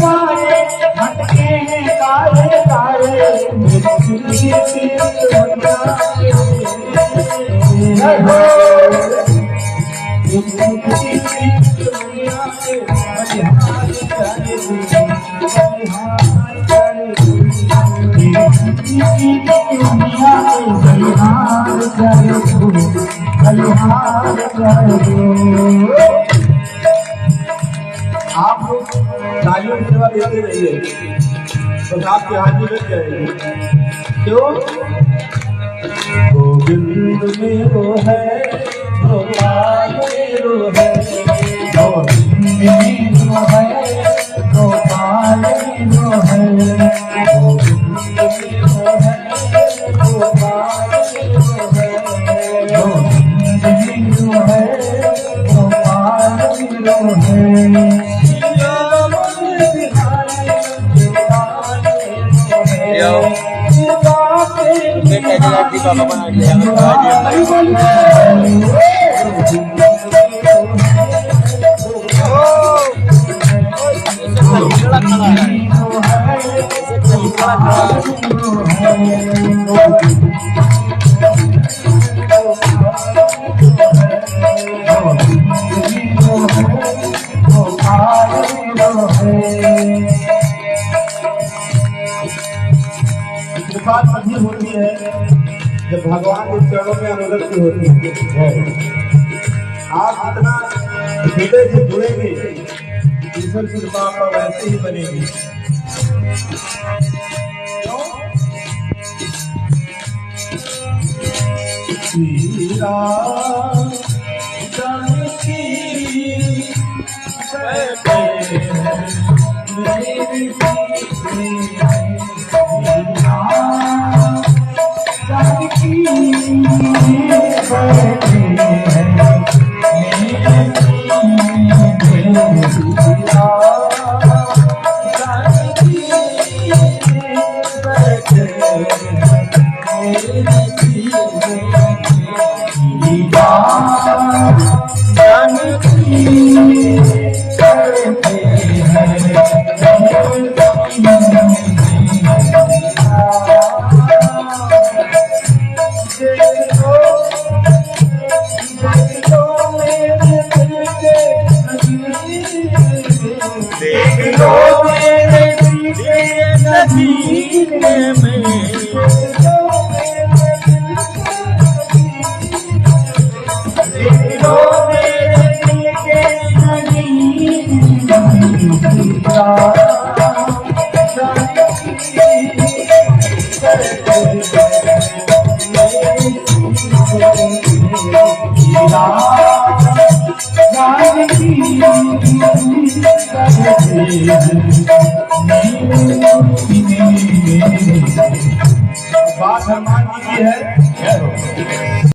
वाले हटके काले काले आप लोग तालियों की सेवा देते रहिए तो आपके हाथ में लग जाएगी। क्यों? गोविंद मेरो है, गोपाल मेरो है, गोविंद मेरो है, गोपाल मेरो है, गोविंद मेरो है, गोपाल मेरो है, गोविंद मेरो है, गोपाल मेरो है। बात तभी होती है जब भगवान के चरणों में अनुरक्ति होती है। आप जितना हृदय से जुड़ेंगे ईश्वर की कृपा आपका वैसे ही बनेगी। श्री राम जानकी बात हनुमान जी की है।